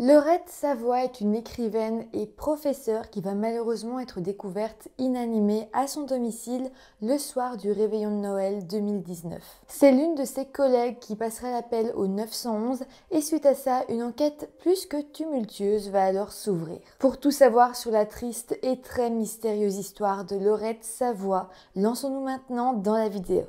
Laurette Savoie est une écrivaine et professeure qui va malheureusement être découverte inanimée à son domicile le soir du réveillon de Noël 2019. C'est l'une de ses collègues qui passera l'appel au 911 et suite à ça, une enquête plus que tumultueuse va alors s'ouvrir. Pour tout savoir sur la triste et très mystérieuse histoire de Laurette Savoie, lançons-nous maintenant dans la vidéo.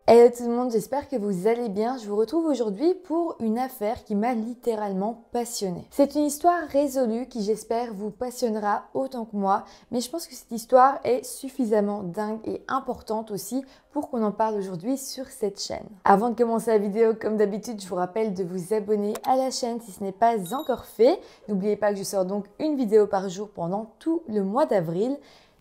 Hello tout le monde, j'espère que vous allez bien. Je vous retrouve aujourd'hui pour une affaire qui m'a littéralement passionnée. C'est une histoire résolue qui j'espère vous passionnera autant que moi, mais je pense que cette histoire est suffisamment dingue et importante aussi pour qu'on en parle aujourd'hui sur cette chaîne. Avant de commencer la vidéo, comme d'habitude, je vous rappelle de vous abonner à la chaîne si ce n'est pas encore fait. N'oubliez pas que je sors donc une vidéo par jour pendant tout le mois d'avril.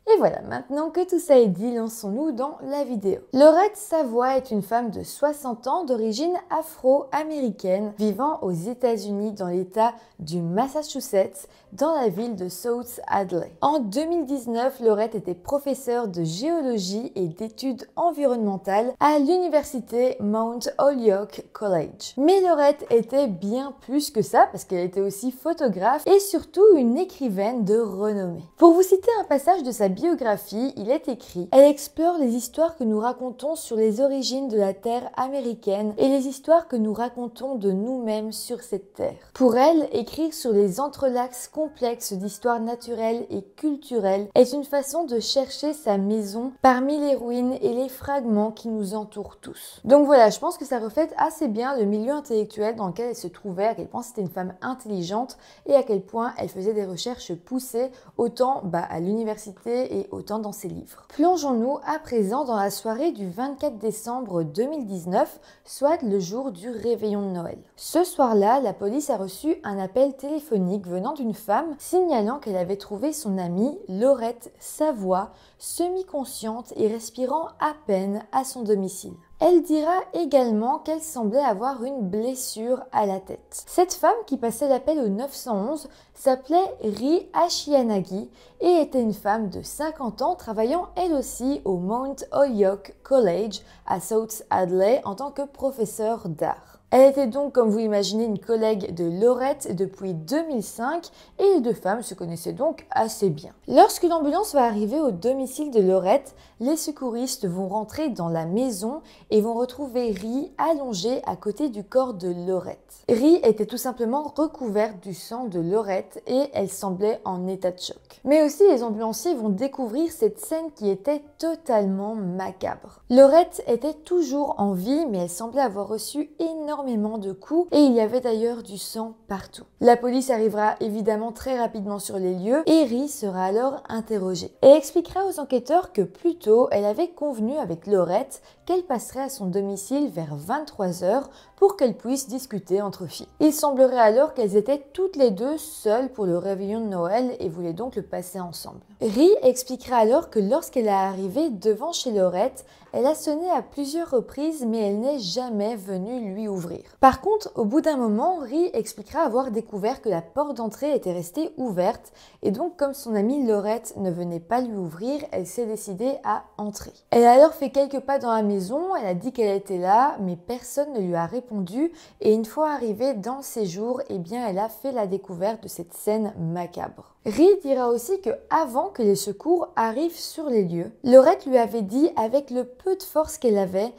Et voilà, maintenant que tout ça est dit, lançons-nous dans la vidéo. Laurette Savoie est une femme de 60 ans d'origine afro-américaine vivant aux États-Unis dans l'État du Massachusetts dans la ville de South Hadley. En 2019, Laurette était professeure de géologie et d'études environnementales à l'université Mount Holyoke College. Mais Laurette était bien plus que ça parce qu'elle était aussi photographe et surtout une écrivaine de renommée. Pour vous citer un passage de sa biographie, il est écrit « Elle explore les histoires que nous racontons sur les origines de la terre américaine et les histoires que nous racontons de nous-mêmes sur cette terre. » Pour elle, écrire sur les entrelacs complexes d'histoires naturelles et culturelles est une façon de chercher sa maison parmi les ruines et les fragments qui nous entourent tous. Donc voilà, je pense que ça reflète assez bien le milieu intellectuel dans lequel elle se trouvait, à quel point c'était une femme intelligente et à quel point elle faisait des recherches poussées autant à l'université et autant dans ses livres. Plongeons-nous à présent dans la soirée du 24 décembre 2019, soit le jour du réveillon de Noël. Ce soir-là, la police a reçu un appel téléphonique venant d'une femme signalant qu'elle avait trouvé son amie Laurette Savoie semi-consciente et respirant à peine à son domicile. Elle dira également qu'elle semblait avoir une blessure à la tête. Cette femme qui passait l'appel au 911 s'appelait Ri Ashianagi et était une femme de 50 ans travaillant elle aussi au Mount Holyoke College à South Hadley en tant que professeure d'art. Elle était donc, comme vous imaginez, une collègue de Laurette depuis 2005 et les deux femmes se connaissaient donc assez bien. Lorsque l'ambulance va arriver au domicile de Laurette, les secouristes vont rentrer dans la maison et vont retrouver Ri allongée à côté du corps de Laurette. Ri était tout simplement recouverte du sang de Laurette et elle semblait en état de choc. Mais aussi, les ambulanciers vont découvrir cette scène qui était totalement macabre. Laurette était toujours en vie, mais elle semblait avoir reçu énormément de coups et il y avait d'ailleurs du sang partout. La police arrivera évidemment très rapidement sur les lieux et Ri sera alors interrogée. Elle expliquera aux enquêteurs que plus tôt, elle avait convenu avec Laurette qu'elle passerait à son domicile vers 23 h pour qu'elles puissent discuter entre filles. Il semblerait alors qu'elles étaient toutes les deux seules pour le réveillon de Noël et voulaient donc le passer ensemble. Ri expliquera alors que lorsqu'elle est arrivée devant chez Laurette, elle a sonné à plusieurs reprises mais elle n'est jamais venue lui ouvrir. Par contre, au bout d'un moment, Ri expliquera avoir découvert que la porte d'entrée était restée ouverte et donc comme son amie Laurette ne venait pas lui ouvrir, elle s'est décidée à entrer. Elle a alors fait quelques pas dans la maison, elle a dit qu'elle était là mais personne ne lui a répondu et une fois arrivée dans le séjour, elle a fait la découverte de cette scène macabre. Ri dira aussi que avant que les secours arrivent sur les lieux, Laurette lui avait dit avec le peu de force qu'elle avait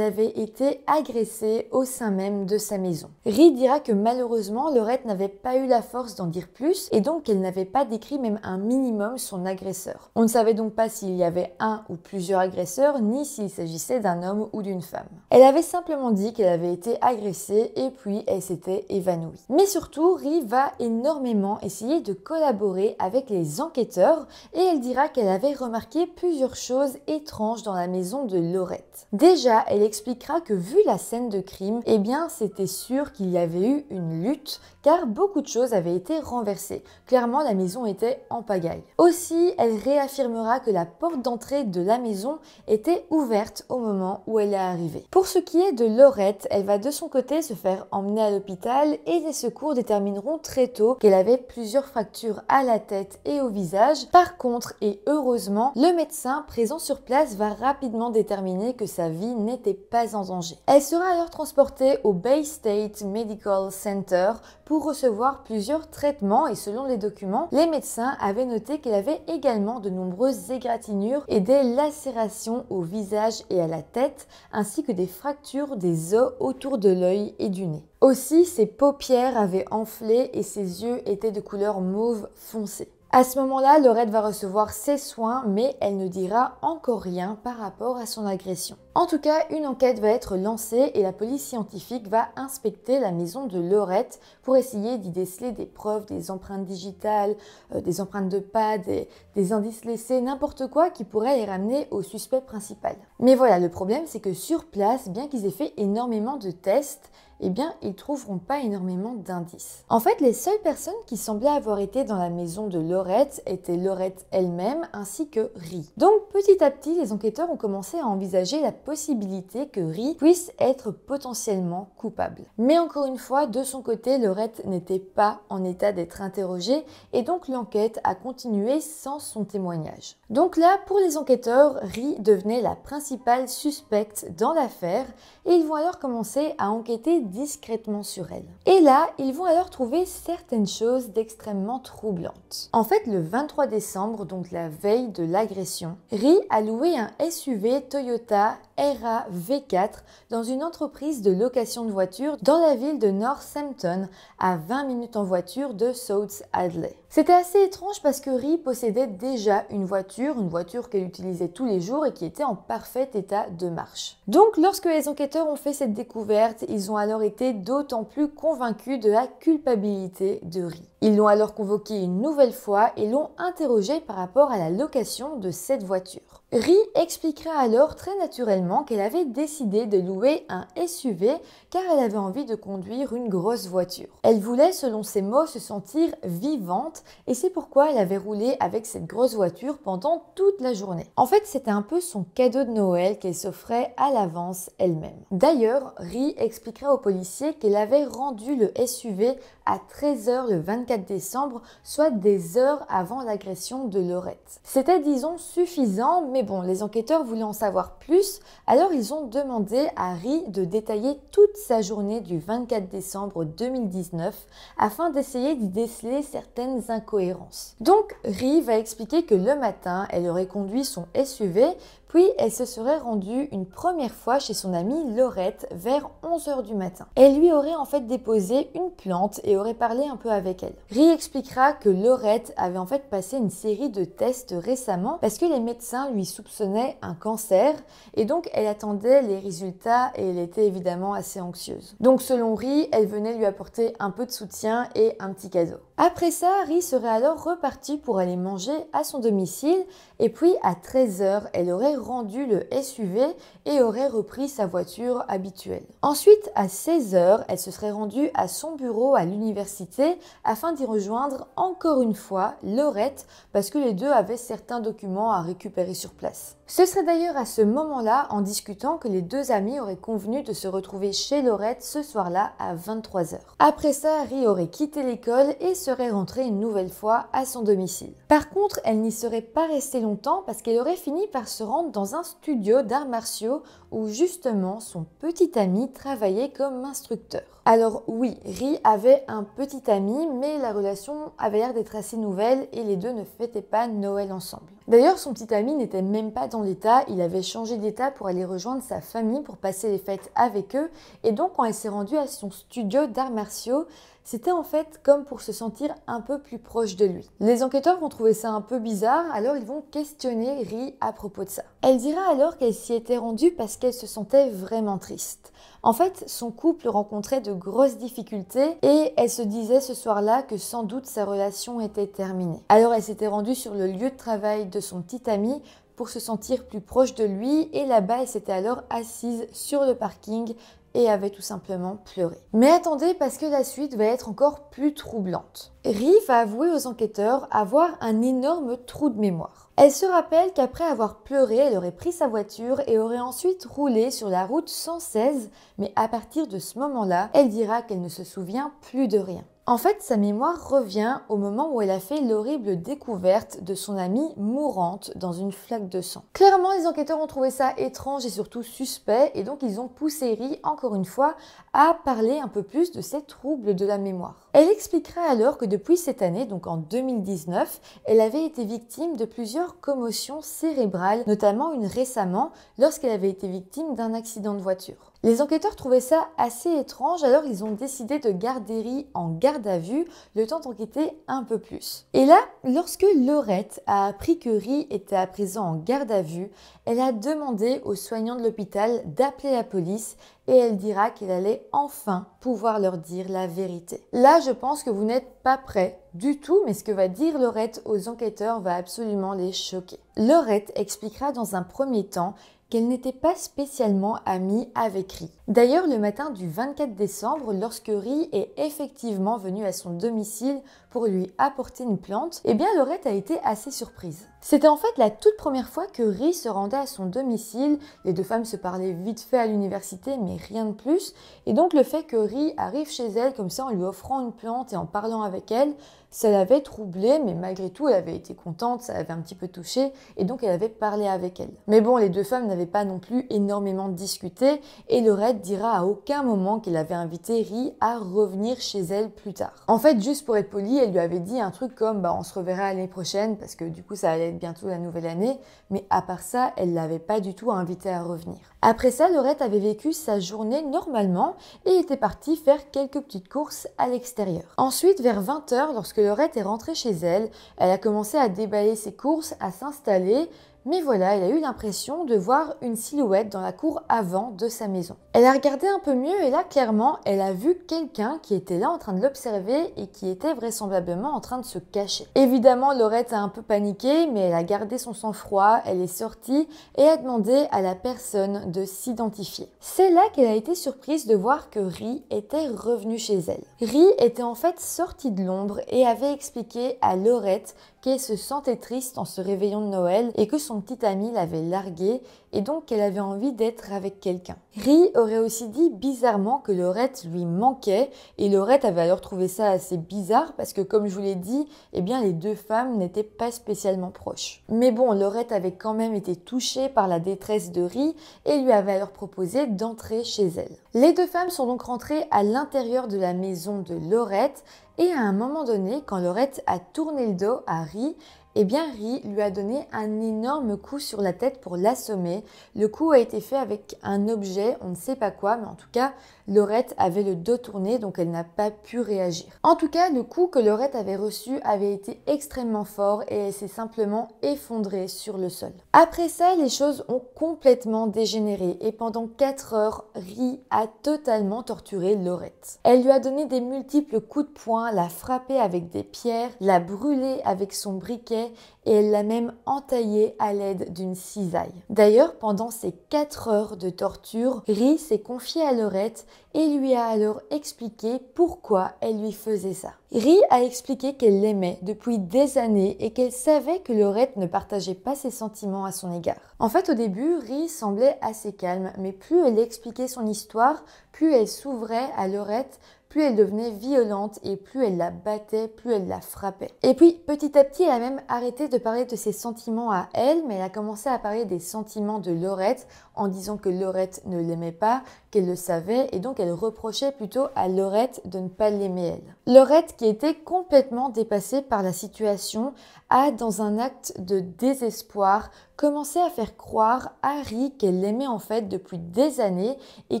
été agressée au sein même de sa maison. Ri dira que malheureusement, Laurette n'avait pas eu la force d'en dire plus et donc qu'elle n'avait pas décrit même un minimum son agresseur. On ne savait donc pas s'il y avait un ou plusieurs agresseurs ni s'il s'agissait d'un homme ou d'une femme. Elle avait simplement dit qu'elle avait été agressée et puis elle s'était évanouie. Mais surtout, Ri va énormément essayer de collaborer collaborer avec les enquêteurs et elle dira qu'elle avait remarqué plusieurs choses étranges dans la maison de Laurette. Déjà, elle expliquera que vu la scène de crime, eh bien c'était sûr qu'il y avait eu une lutte car beaucoup de choses avaient été renversées. Clairement, la maison était en pagaille. Aussi, elle réaffirmera que la porte d'entrée de la maison était ouverte au moment où elle est arrivée. Pour ce qui est de Laurette, elle va de son côté se faire emmener à l'hôpital et les secours détermineront très tôt qu'elle avait plusieurs fractures à la tête et au visage. Par contre, et heureusement, le médecin présent sur place va rapidement déterminer que sa vie n'était pas en danger. Elle sera alors transportée au Bay State Medical Center pour recevoir plusieurs traitements et selon les documents, les médecins avaient noté qu'elle avait également de nombreuses égratignures et des lacérations au visage et à la tête, ainsi que des fractures des os autour de l'œil et du nez. Aussi, ses paupières avaient enflé et ses yeux étaient de couleur mauve foncé. À ce moment-là, Laurette va recevoir ses soins, mais elle ne dira encore rien par rapport à son agression. En tout cas, une enquête va être lancée et la police scientifique va inspecter la maison de Laurette pour essayer d'y déceler des preuves, des empreintes digitales, des empreintes de pas, des indices laissés, n'importe quoi qui pourrait les ramener au suspect principal. Mais voilà, le problème c'est que sur place, bien qu'ils aient fait énormément de tests, eh bien, ils ne trouveront pas énormément d'indices. En fait, les seules personnes qui semblaient avoir été dans la maison de Laurette étaient Laurette elle-même ainsi que Ri. Donc, petit à petit, les enquêteurs ont commencé à envisager la possibilité que Ri puisse être potentiellement coupable. Mais encore une fois, de son côté, Laurette n'était pas en état d'être interrogée et donc l'enquête a continué sans son témoignage. Donc là, pour les enquêteurs, Ri devenait la principale suspecte dans l'affaire et ils vont alors commencer à enquêter discrètement sur elle. Et là, ils vont alors trouver certaines choses d'extrêmement troublantes. En fait, le 23 décembre, donc la veille de l'agression, Ri a loué un SUV Toyota RAV 4 dans une entreprise de location de voitures dans la ville de Northampton, à 20 minutes en voiture de South Hadley. C'était assez étrange parce que Ri possédait déjà une voiture qu'elle utilisait tous les jours et qui était en parfait état de marche. Donc lorsque les enquêteurs ont fait cette découverte, ils ont alors été d'autant plus convaincus de la culpabilité de Ri. Ils l'ont alors convoqué une nouvelle fois et l'ont interrogé par rapport à la location de cette voiture. Ri expliquera alors très naturellement qu'elle avait décidé de louer un SUV car elle avait envie de conduire une grosse voiture. Elle voulait, selon ses mots, se sentir vivante et c'est pourquoi elle avait roulé avec cette grosse voiture pendant toute la journée. En fait, c'était un peu son cadeau de Noël qu'elle s'offrait à l'avance elle-même. D'ailleurs, Ri expliquera aux policiers qu'elle avait rendu le SUV à 13 h le 24 décembre, soit des heures avant l'agression de Laurette. C'était, disons, suffisant, mais bon, les enquêteurs voulaient en savoir plus, alors ils ont demandé à Ri de détailler toute sa journée du 24 décembre 2019 afin d'essayer d'y déceler certaines incohérences. Donc, Ri va expliquer que le matin, elle aurait conduit son SUV, puis elle se serait rendue une première fois chez son amie Laurette vers 11 h du matin. Elle lui aurait en fait déposé une plante et aurait parlé un peu avec elle. Ri expliquera que Laurette avait en fait passé une série de tests récemment parce que les médecins lui soupçonnaient un cancer et donc elle attendait les résultats et elle était évidemment assez anxieuse. Donc selon Ri, elle venait lui apporter un peu de soutien et un petit cadeau. Après ça, Ri serait alors repartie pour aller manger à son domicile et puis à 13 h, elle aurait rendu le SUV et aurait repris sa voiture habituelle. Ensuite, à 16 h, elle se serait rendue à son bureau à l'université afin d'y rejoindre encore une fois Laurette parce que les deux avaient certains documents à récupérer sur place. Ce serait d'ailleurs à ce moment-là, en discutant, que les deux amis auraient convenu de se retrouver chez Laurette ce soir-là à 23 h. Après ça, Ri aurait quitté l'école et serait rentrée une nouvelle fois à son domicile. Par contre, elle n'y serait pas restée longtemps parce qu'elle aurait fini par se rendre dans un studio d'arts martiaux où justement son petit ami travaillait comme instructeur. Alors oui, Ri avait un petit ami, mais la relation avait l'air d'être assez nouvelle et les deux ne fêtaient pas Noël ensemble. D'ailleurs, son petit ami n'était même pas dans l'état, il avait changé d'état pour aller rejoindre sa famille pour passer les fêtes avec eux. Et donc, quand elle s'est rendue à son studio d'arts martiaux, c'était en fait comme pour se sentir un peu plus proche de lui. Les enquêteurs vont trouver ça un peu bizarre, alors ils vont questionner Rhi à propos de ça. Elle dira alors qu'elle s'y était rendue parce qu'elle se sentait vraiment triste. En fait, son couple rencontrait de grosses difficultés et elle se disait ce soir-là que sans doute sa relation était terminée. Alors elle s'était rendue sur le lieu de travail de son petit ami pour se sentir plus proche de lui et là-bas elle s'était alors assise sur le parking et avait tout simplement pleuré. Mais attendez, parce que la suite va être encore plus troublante. Rhi va avouer aux enquêteurs avoir un énorme trou de mémoire. Elle se rappelle qu'après avoir pleuré, elle aurait pris sa voiture et aurait ensuite roulé sur la route 116, mais à partir de ce moment-là, elle dira qu'elle ne se souvient plus de rien. En fait, sa mémoire revient au moment où elle a fait l'horrible découverte de son amie mourante dans une flaque de sang. Clairement, les enquêteurs ont trouvé ça étrange et surtout suspect, et donc ils ont poussé Rhi, encore une fois, à parler un peu plus de ces troubles de la mémoire. Elle expliquera alors que depuis cette année, donc en 2019, elle avait été victime de plusieurs commotions cérébrales, notamment une récemment, lorsqu'elle avait été victime d'un accident de voiture. Les enquêteurs trouvaient ça assez étrange, alors ils ont décidé de garder Rhi en garde à vue, le temps d'enquêter un peu plus. Et là, lorsque Laurette a appris que Rhi était à présent en garde à vue, elle a demandé aux soignants de l'hôpital d'appeler la police et elle dira qu'elle allait enfin pouvoir leur dire la vérité. Là, je pense que vous n'êtes pas prêts du tout, mais ce que va dire Laurette aux enquêteurs va absolument les choquer. Laurette expliquera dans un premier temps qu'elle n'était pas spécialement amie avec Rhi. D'ailleurs, le matin du 24 décembre, lorsque Rhi est effectivement venue à son domicile pour lui apporter une plante, eh bien Laurette a été assez surprise. C'était en fait la toute première fois que Rhi se rendait à son domicile. Les deux femmes se parlaient vite fait à l'université, mais rien de plus. Et donc le fait que Rhi arrive chez elle comme ça en lui offrant une plante et en parlant avec elle, ça l'avait troublée, mais malgré tout, elle avait été contente, ça l'avait un petit peu touchée, et donc elle avait parlé avec elle. Mais bon, les deux femmes n'avaient pas non plus énormément discuté, et Laurette dira à aucun moment qu'elle avait invité Rhi à revenir chez elle plus tard. En fait, juste pour être polie, elle lui avait dit un truc comme on se reverra l'année prochaine, parce que du coup, ça allait être bientôt la nouvelle année, mais à part ça, elle l'avait pas du tout invité à revenir. Après ça, Laurette avait vécu sa journée normalement et était partie faire quelques petites courses à l'extérieur. Ensuite, vers 20h, lorsque Laurette est rentrée chez elle, elle a commencé à déballer ses courses, à s'installer, mais voilà, elle a eu l'impression de voir une silhouette dans la cour avant de sa maison. Elle a regardé un peu mieux et là, clairement, elle a vu quelqu'un qui était là en train de l'observer et qui était vraisemblablement en train de se cacher. Évidemment, Laurette a un peu paniqué, mais elle a gardé son sang-froid, elle est sortie et a demandé à la personne de s'identifier. C'est là qu'elle a été surprise de voir que Rhi était revenue chez elle. Rhi était en fait sortie de l'ombre et avait expliqué à Laurette qu'elle se sentait triste en se réveillant de Noël et que son petit ami l'avait larguée et donc qu'elle avait envie d'être avec quelqu'un. Rhi aurait aussi dit bizarrement que Laurette lui manquait et Laurette avait alors trouvé ça assez bizarre parce que comme je vous l'ai dit, eh bien les deux femmes n'étaient pas spécialement proches. Mais bon, Laurette avait quand même été touchée par la détresse de Rhi et lui avait alors proposé d'entrer chez elle. Les deux femmes sont donc rentrées à l'intérieur de la maison de Laurette et à un moment donné, quand Laurette a tourné le dos à Rhi, eh bien Rhi lui a donné un énorme coup sur la tête pour l'assommer. Le coup a été fait avec un objet, on ne sait pas quoi, mais en tout cas, Laurette avait le dos tourné, donc elle n'a pas pu réagir. En tout cas, le coup que Laurette avait reçu avait été extrêmement fort et elle s'est simplement effondrée sur le sol. Après ça, les choses ont complètement dégénéré et pendant 4 heures, Rhi a totalement torturé Laurette. Elle lui a donné des multiples coups de poing, l'a frappée avec des pierres, l'a brûlée avec son briquet et elle l'a même entaillée à l'aide d'une cisaille. D'ailleurs, pendant ces 4 heures de torture, Rhi s'est confiée à Laurette et lui a alors expliqué pourquoi elle lui faisait ça. Rhi a expliqué qu'elle l'aimait depuis des années et qu'elle savait que Laurette ne partageait pas ses sentiments à son égard. En fait, au début, Rhi semblait assez calme, mais plus elle expliquait son histoire, plus elle s'ouvrait à Laurette, plus elle devenait violente et plus elle la battait, plus elle la frappait. Et puis petit à petit, elle a même arrêté de parler de ses sentiments à elle, mais elle a commencé à parler des sentiments de Laurette en disant que Laurette ne l'aimait pas, qu'elle le savait et donc elle reprochait plutôt à Laurette de ne pas l'aimer elle. Laurette, qui était complètement dépassée par la situation, a, dans un acte de désespoir, commencé à faire croire à Rhi qu'elle l'aimait en fait depuis des années et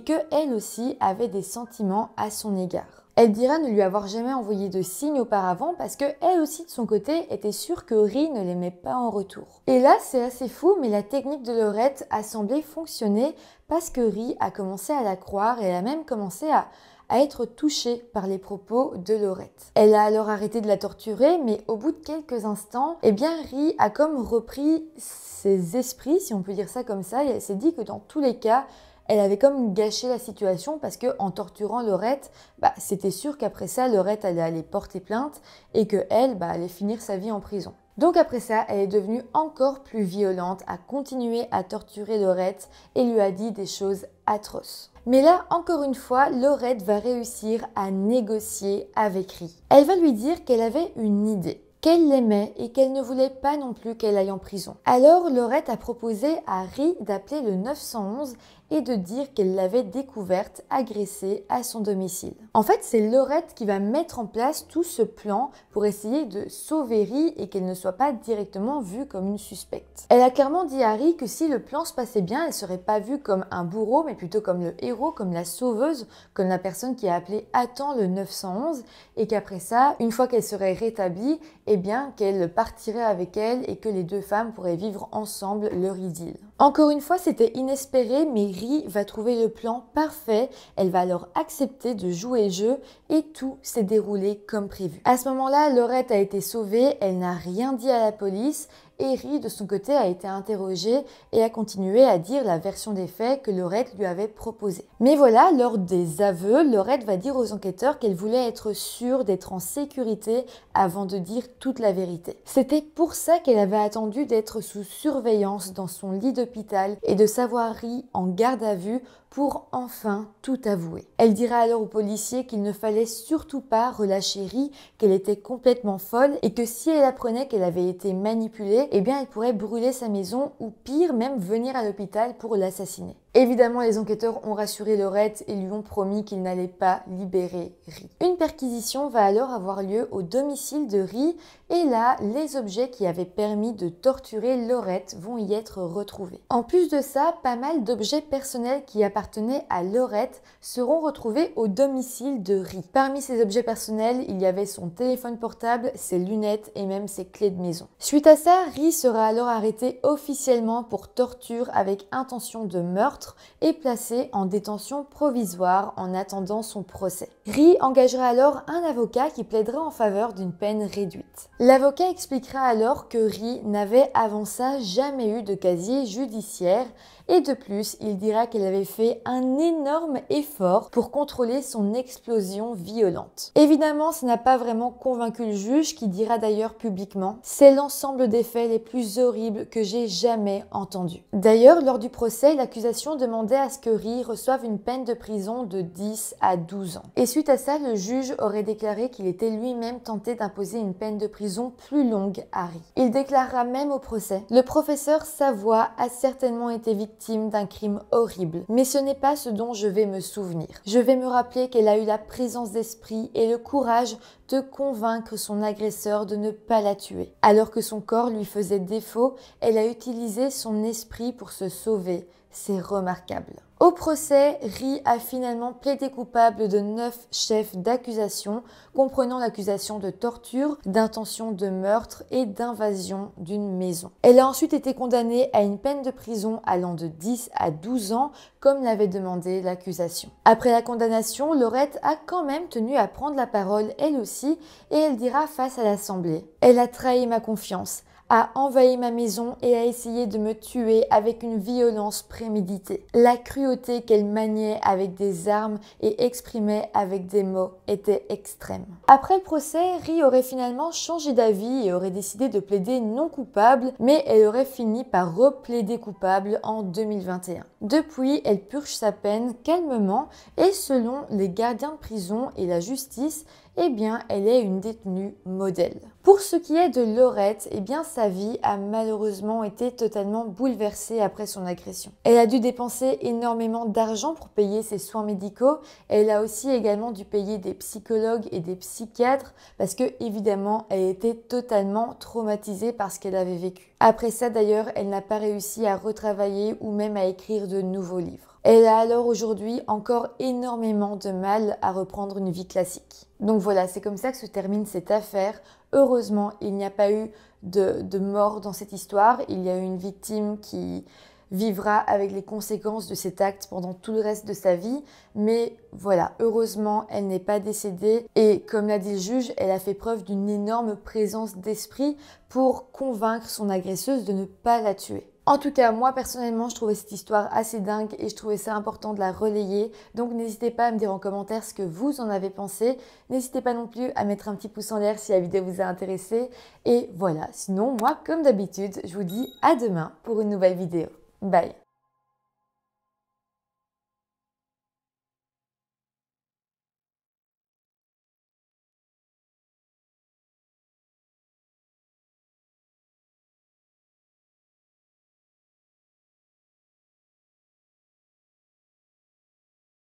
qu'elle aussi avait des sentiments à son égard. Elle dira ne lui avoir jamais envoyé de signe auparavant parce que elle aussi de son côté était sûre que Rhys ne l'aimait pas en retour. Et là c'est assez fou, mais la technique de Laurette a semblé fonctionner parce que Rhys a commencé à la croire et elle a même commencé à être touchée par les propos de Laurette. Elle a alors arrêté de la torturer, mais au bout de quelques instants, eh bien Rhys a comme repris ses esprits, si on peut dire ça comme ça, et elle s'est dit que dans tous les cas, elle avait comme gâché la situation parce que en torturant Laurette, c'était sûr qu'après ça, Laurette allait aller porter plainte et que elle allait finir sa vie en prison. Donc après ça, elle est devenue encore plus violente, a continué à torturer Laurette et lui a dit des choses atroces. Mais là, encore une fois, Laurette va réussir à négocier avec Rhys. Elle va lui dire qu'elle avait une idée, qu'elle l'aimait et qu'elle ne voulait pas non plus qu'elle aille en prison. Alors Laurette a proposé à Rhys d'appeler le 911 et de dire qu'elle l'avait découverte agressée à son domicile. En fait, c'est Laurette qui va mettre en place tout ce plan pour essayer de sauver Rhys et qu'elle ne soit pas directement vue comme une suspecte. Elle a clairement dit à Rhys que si le plan se passait bien, elle ne serait pas vue comme un bourreau, mais plutôt comme le héros, comme la sauveuse, comme la personne qui a appelé à temps le 911 et qu'après ça, une fois qu'elle serait rétablie, eh bien qu'elle partirait avec elle et que les deux femmes pourraient vivre ensemble leur idylle. Encore une fois, c'était inespéré, mais Rhys va trouver le plan parfait. Elle va alors accepter de jouer le jeu et tout s'est déroulé comme prévu. À ce moment-là, Laurette a été sauvée, elle n'a rien dit à la police et Rhys, de son côté, a été interrogé et a continué à dire la version des faits que Laurette lui avait proposée. Mais voilà, lors des aveux, Laurette va dire aux enquêteurs qu'elle voulait être sûre d'être en sécurité avant de dire toute la vérité. C'était pour ça qu'elle avait attendu d'être sous surveillance dans son lit d'hôpital et de savoir Rhys en garde à vue pour enfin tout avouer. Elle dira alors aux policiers qu'il ne fallait surtout pas relâcher Rhys, qu'elle était complètement folle et que si elle apprenait qu'elle avait été manipulée, eh bien elle pourrait brûler sa maison ou pire même venir à l'hôpital pour l'assassiner. Évidemment, les enquêteurs ont rassuré Laurette et lui ont promis qu'ils n'allaient pas libérer Rhys. Une perquisition va alors avoir lieu au domicile de Rhys et là, les objets qui avaient permis de torturer Laurette vont y être retrouvés. En plus de ça, pas mal d'objets personnels qui appartenaient à Laurette seront retrouvés au domicile de Rhys. Parmi ces objets personnels, il y avait son téléphone portable, ses lunettes et même ses clés de maison. Suite à ça, Rhys sera alors arrêté officiellement pour torture avec intention de meurtre et placé en détention provisoire en attendant son procès. Rhys engagera alors un avocat qui plaidera en faveur d'une peine réduite. L'avocat expliquera alors que Rhys n'avait avant ça jamais eu de casier judiciaire et de plus, il dira qu'elle avait fait un énorme effort pour contrôler son explosion violente. Évidemment, ça n'a pas vraiment convaincu le juge qui dira d'ailleurs publiquement « C'est l'ensemble des faits les plus horribles que j'ai jamais entendus ». D'ailleurs, lors du procès, l'accusation demandait à ce que Rhys reçoive une peine de prison de 10 à 12 ans. Et suite à ça, le juge aurait déclaré qu'il était lui-même tenté d'imposer une peine de prison plus longue à Rhys. Il déclarera même au procès « Le professeur Savoie a certainement été victime d'un crime horrible, mais ce n'est pas ce dont je vais me souvenir. Je vais me rappeler qu'elle a eu la présence d'esprit et le courage de convaincre son agresseur de ne pas la tuer. Alors que son corps lui faisait défaut, elle a utilisé son esprit pour se sauver. C'est remarquable. Au procès, Rhys a finalement plaidé coupable de 9 chefs d'accusation, comprenant l'accusation de torture, d'intention de meurtre et d'invasion d'une maison. Elle a ensuite été condamnée à une peine de prison allant de 10 à 12 ans, comme l'avait demandé l'accusation. Après la condamnation, Laurette a quand même tenu à prendre la parole elle aussi, et elle dira face à l'Assemblée « Elle a trahi ma confiance ». A envahi ma maison et a essayé de me tuer avec une violence préméditée. La cruauté qu'elle maniait avec des armes et exprimait avec des mots était extrême. Après le procès, Rhys aurait finalement changé d'avis et aurait décidé de plaider non coupable, mais elle aurait fini par replaider coupable en 2021. Depuis, elle purge sa peine calmement et selon les gardiens de prison et la justice, eh bien, elle est une détenue modèle. Pour ce qui est de Laurette, eh bien, sa vie a malheureusement été totalement bouleversée après son agression. Elle a dû dépenser énormément d'argent pour payer ses soins médicaux. Elle a aussi également dû payer des psychologues et des psychiatres parce que, évidemment, elle était totalement traumatisée par ce qu'elle avait vécu. Après ça, d'ailleurs, elle n'a pas réussi à retravailler ou même à écrire de nouveaux livres. Elle a alors aujourd'hui encore énormément de mal à reprendre une vie classique. Donc voilà, c'est comme ça que se termine cette affaire. Heureusement, il n'y a pas eu de mort dans cette histoire. Il y a eu une victime qui vivra avec les conséquences de cet acte pendant tout le reste de sa vie. Mais voilà, heureusement, elle n'est pas décédée. Et comme l'a dit le juge, elle a fait preuve d'une énorme présence d'esprit pour convaincre son agresseuse de ne pas la tuer. En tout cas, moi personnellement, je trouvais cette histoire assez dingue et je trouvais ça important de la relayer. Donc n'hésitez pas à me dire en commentaire ce que vous en avez pensé. N'hésitez pas non plus à mettre un petit pouce en l'air si la vidéo vous a intéressé. Et voilà, sinon moi, comme d'habitude, je vous dis à demain pour une nouvelle vidéo. Bye!